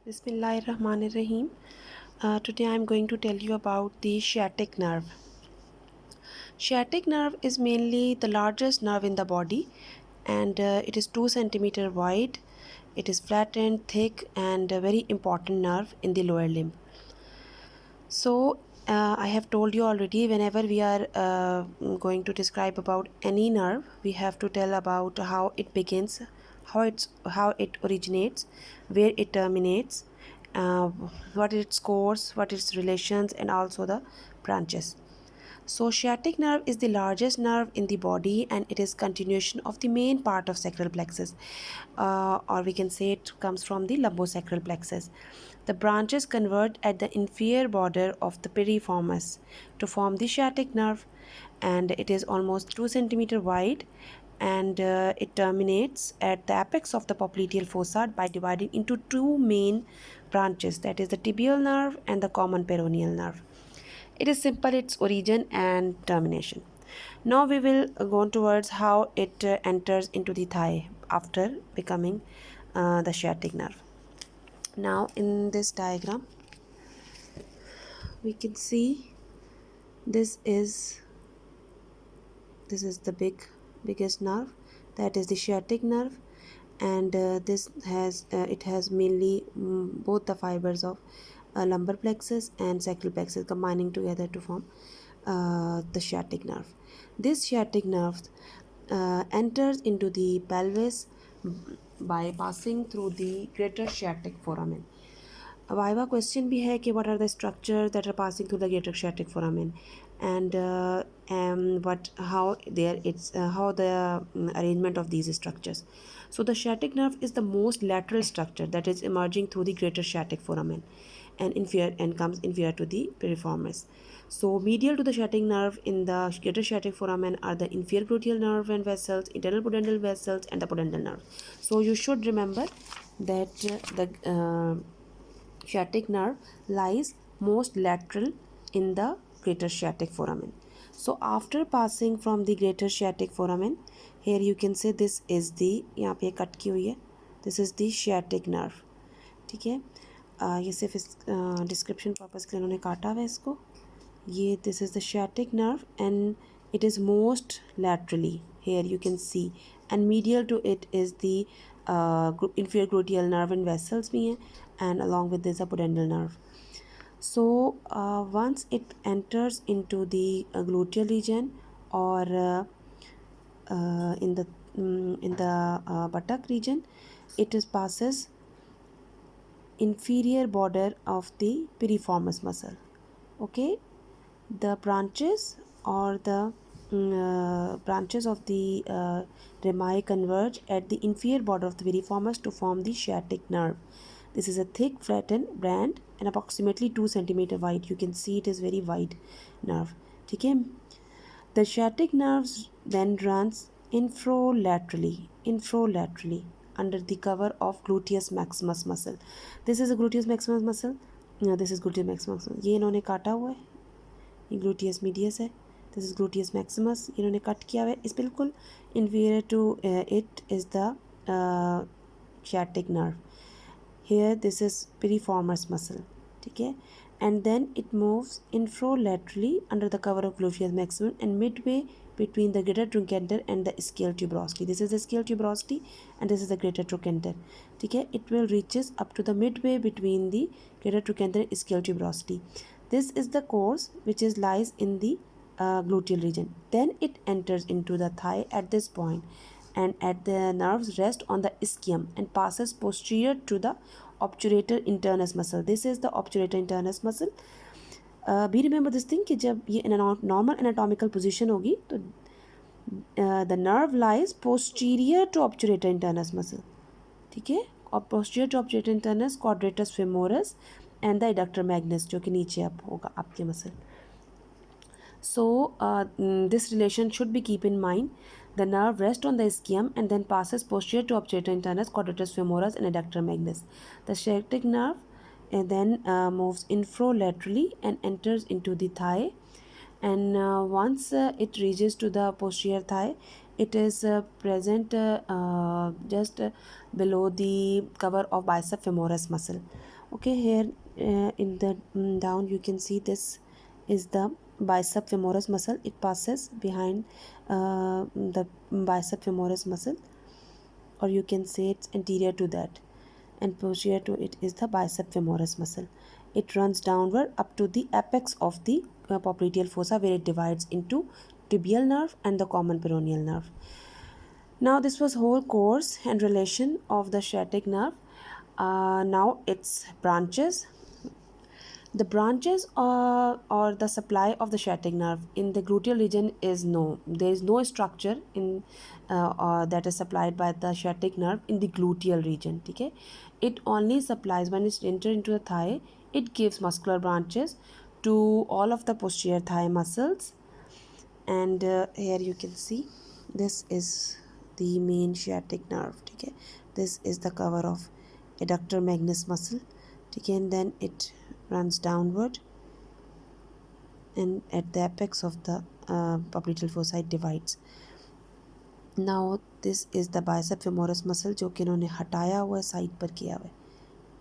Bismillahirrahmanirrahim. Today I am going to tell you about the sciatic nerve. Sciatic nerve is mainly the largest nerve in the body, and it is 2 centimeter wide. It is flattened, thick, and a very important nerve in the lower limb. So I have told you already, whenever we are going to describe about any nerve, we have to tell about how it begins, how it originates, where it terminates, uh, what its course, what its relations, and also the branches. So sciatic nerve is the largest nerve in the body, and it is continuation of the main part of sacral plexus, or we can say it comes from the lumbosacral plexus. The branches converge at the inferior border of the piriformis to form the sciatic nerve, and it is almost 2 centimeter wide, and it terminates at the apex of the popliteal fossa by dividing into two main branches, that is the tibial nerve and the common peroneal nerve. It is simple, its origin and termination. Now we will go on towards how it enters into the thigh after becoming the sciatic nerve. Now in this diagram we can see this is the biggest nerve, that is the sciatic nerve, and this has it has mainly both the fibers of lumbar plexus and sacral plexus combining together to form the sciatic nerve. This sciatic nerve enters into the pelvis by passing through the greater sciatic foramen. Viva question भी है कि what are the structures that are passing through the greater sciatic foramen, and what how there it's how the arrangement of these structures. So the sciatic nerve is the most lateral structure that is emerging through the greater sciatic foramen and inferior and comes inferior to the piriformis. So medial to the sciatic nerve in the greater sciatic foramen are the inferior gluteal nerve and vessels, internal pudendal vessels, and the pudendal nerve. So you should remember that the sciatic nerve lies most lateral in the greater sciatic foramen. So after passing from the greater sciatic foramen, here you can say this is the, यहाँ पे cut की हुई है, this is the sciatic nerve. ठीक है, ये सिर्फ इस डिस्क्रिप्शन पर्पस के लिए उन्होंने काटा हुआ है इसको. ये this is the sciatic nerve and it is most laterally, here you can see, and medial to it is the inferior gluteal nerve and vessels भी हैं, and along with this a pudendal nerve. So once it enters into the gluteal region or in the buttock region, it is passes inferior border of the piriformis muscle. Okay, the branches or the branches of the rami converge at the inferior border of the piriformis to form the sciatic nerve. This is a thick flattened band and approximately 2 centimeter wide. You can see it is very wide nerve. Okay, the sciatic nerves then runs infrolaterally under the cover of gluteus maximus muscle. This is a gluteus maximus muscle. This is gluteus maximus muscle. ये इन्होंने काटा हुआ है, ये gluteus medius है. This is gluteus maximus. इन्होंने cut किया हुआ है. इस बिल्कुल inferior to it is the sciatic nerve. Here this is piriformis muscle. ठीक है, and then it moves infrolaterally under the cover of gluteus maximus and midway between the greater trochanter and the ischial tuberosity. This is the ischial tuberosity and this is the greater trochanter. ठीक है, it will reaches up to the midway between the greater trochanter and ischial tuberosity. This is the course which is lies in the gluteal region. Then it enters into the thigh at this point, and at the nerves rest on the ischium and passes posterior to the obturator internus muscle. This is the obturator internus muscle. Be remember this thing कि जब ये normal anatomical position होगी तो the nerve lies posterior to obturator internus muscle. ठीक है, और posterior to obturator internus quadratus femoris and the adductor magnus जो कि नीचे अब होगा आपके muscle. So this relation should be keep in mind. The nerve rests on the ischium and then passes posterior to obturator internus, quadratus femoris, and adductor magnus. The sciatic nerve then moves infrolaterally and enters into the thigh. And once it reaches to the posterior thigh, It is present just below the cover of bicep femoris muscle. Okay, here in the down you can see this is the bicep femoris muscle. It passes behind the bicep femoris muscle, or you can say it's anterior to that, and posterior to it is the bicep femoris muscle. It runs downward up to the apex of the popliteal fossa, where it divides into tibial nerve and the common peroneal nerve. Now this was whole course and relation of the sciatic nerve. Now its branches. The branches or the supply of the sciatic nerve in the gluteal region is no. There is no structure in that is supplied by the sciatic nerve in the gluteal region. Okay, it only supplies when it enters into the thigh. It gives muscular branches to all of the posterior thigh muscles, and here you can see this is the main sciatic nerve. Okay, this is the cover of adductor magnus muscle. Okay, and then it runs downward, and at the apex of the popliteal fossa it divides. Now this is the bicep femoris muscle जो कि इन्होंने हटाया हुआ side पर किया हुआ है.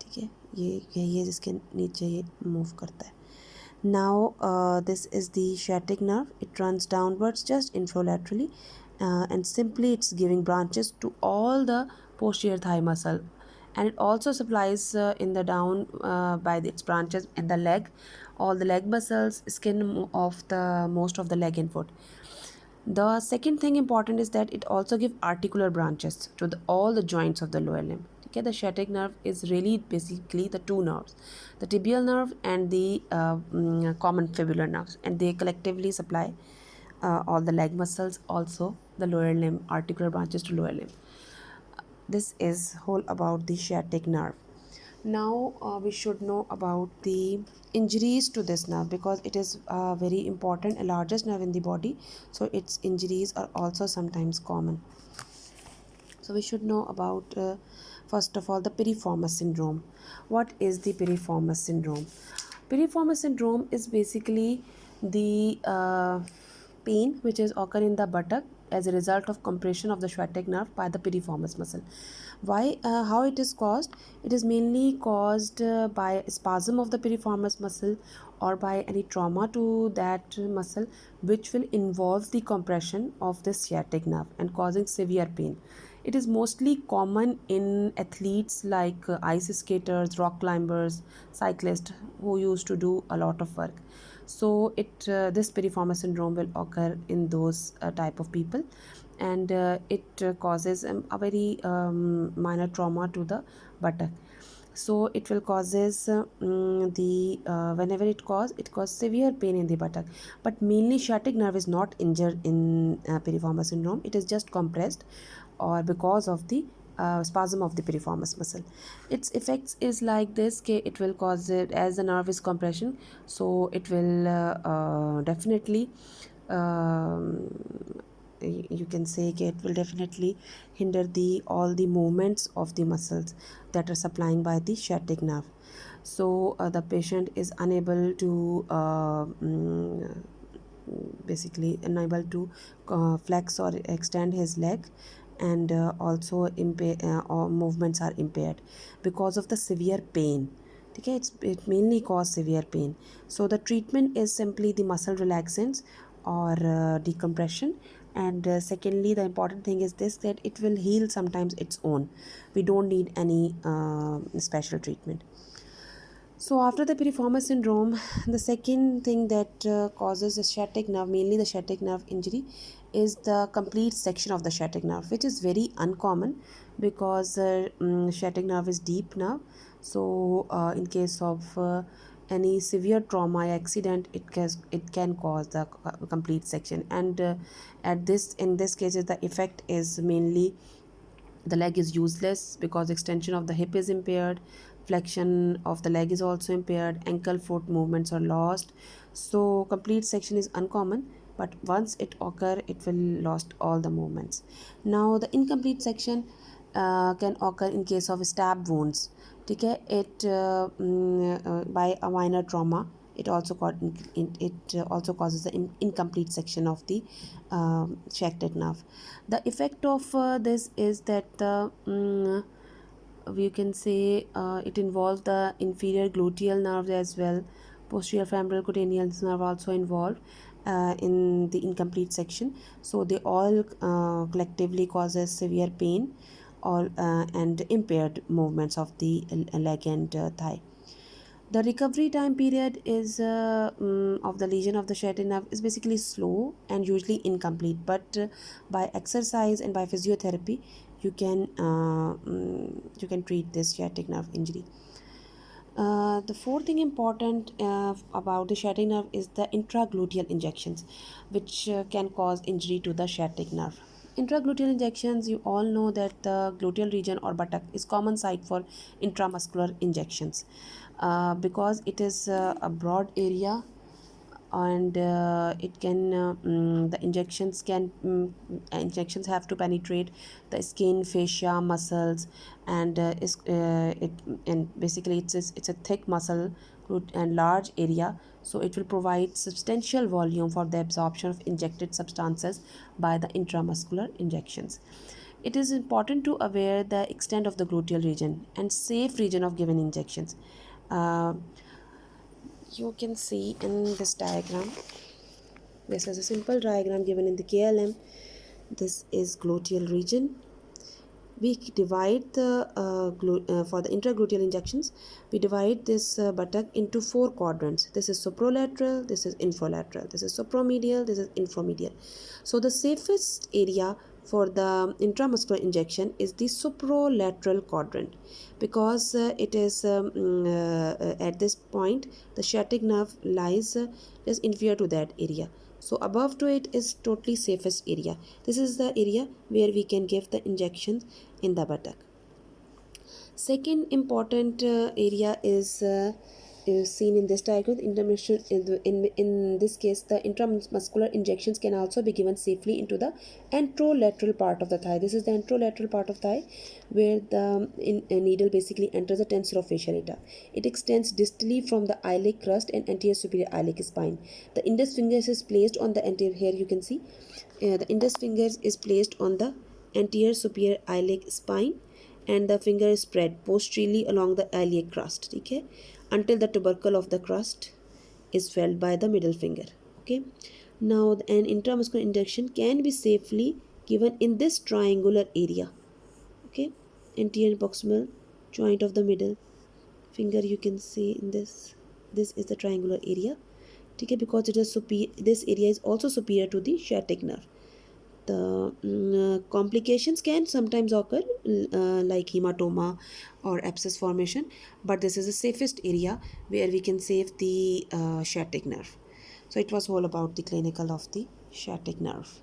ठीक है, ये जिसके नीचे ये मूव करता है. Now this is the sciatic nerve. It runs downwards just infralaterally, and simply it's giving branches to all the posterior thigh muscle, and it also supplies in the down by its branches in the leg, all the leg muscles, skin of the most of the leg and foot. The second thing important is that it also gives articular branches to all the joints of the lower limb. Okay, the sciatic nerve is really basically the two nerves, the tibial nerve and the common fibular nerves, and they collectively supply all the leg muscles, also the lower limb, articular branches to lower limb. This is whole about the sciatic nerve. Now we should know about the injuries to this nerve, because it is very important, a largest nerve in the body, so its injuries are also sometimes common. So we should know about first of all the piriformis syndrome. What is the piriformis syndrome? Piriformis syndrome is basically the pain which is occur in the buttock as a result of compression of the sciatic nerve by the piriformis muscle. Why? How it is caused? It is mainly caused by spasm of the piriformis muscle, or by any trauma to that muscle, which will involve the compression of the sciatic nerve and causing severe pain. It is mostly common in athletes like ice skaters, rock climbers, cyclists who used to do a lot of work. So this piriformis syndrome will occur in those type of people, and it causes a very minor trauma to the buttock. So it will causes the whenever it cause severe pain in the buttock, but mainly sciatic nerve is not injured in piriformis syndrome. It is just compressed, or because of the spasm of the piriformis muscle. Its effects is like this: it will cause it as the nerve is compression, so it will definitely you can say it will definitely hinder the all the movements of the muscles that are supplying by the sciatic nerve. So the patient is unable to basically unable to flex or extend his leg, and also or movements are impaired because of the severe pain. Okay, it mainly cause severe pain. So the treatment is simply the muscle relaxants or decompression, and secondly the important thing is this, that it will heal sometimes its own. We don't need any special treatment. So after the piriformis syndrome, the second thing that causes the sciatic nerve, mainly the sciatic nerve injury, is the complete section of the sciatic nerve, which is very uncommon because sciatic nerve is deep nerve. So in case of any severe trauma or accident, it can cause the complete section, and in this case the effect is mainly the leg is useless because extension of the hip is impaired, flexion of the leg is also impaired, ankle foot movements are lost. So complete section is uncommon, but once it occur it will lost all the movements. Now the incomplete section can occur in case of stab wounds. Okay, it by a minor trauma It also also causes the incomplete section of the sciatic nerve. The effect of this is that we can say it involves the inferior gluteal nerve as well. Posterior femoral cutaneous nerve also involved in the incomplete section. So they all collectively causes severe pain or and impaired movements of the leg and thigh. The recovery time period is of the lesion of the sciatic nerve is basically slow and usually incomplete. But by exercise and by physiotherapy, you can treat this sciatic nerve injury. The fourth thing important about the sciatic nerve is the intragluteal injections, which can cause injury to the sciatic nerve. Intragluteal injections, you all know that the gluteal region or buttock is common site for intramuscular injections because it is a broad area, and the injections have to penetrate the skin, fascia, muscles, and basically it's a thick muscle and large area, so it will provide substantial volume for the absorption of injected substances by the intramuscular injections. It is important to aware the extent of the gluteal region and safe region of given injections. uh, you can see in this diagram, this is a simple diagram given in the KLM. This is gluteal region. We divide the for the intragluteal injections, we divide this buttock into four quadrants. This is soprolateral, this is infralateral, this is sopromedial, this is inframedial. So the safest area for the intramuscular injection is the soprolateral quadrant, because it is at this point the sciatic nerve lies just inferior to that area. So above to it is totally safest area. This is the area where we can give the injections in the buttock. Second important area is seen in this diagram. In this case, the intramuscular injections can also be given safely into the anterolateral part of the thigh. This is the anterolateral part of thigh, where the needle basically enters the tensor of fascia lata. It extends distally from the iliac crust and anterior superior iliac spine. The index finger is placed on the anterior. Here you can see the index finger is placed on the anterior superior iliac spine, and the finger is spread posteriorly along the iliac crust, okay, until the tubercle of the crust is felt by the middle finger. Okay, now an intramuscular injection can be safely given in this triangular area. Okay, anterior and proximal joint of the middle finger, you can see in this is the triangular area. Okay, because it is this area is also superior to the sciatic nerve. The complications can sometimes occur like hematoma or abscess formation, but this is the safest area where we can save the sciatic nerve. So it was all about the clinical of the sciatic nerve.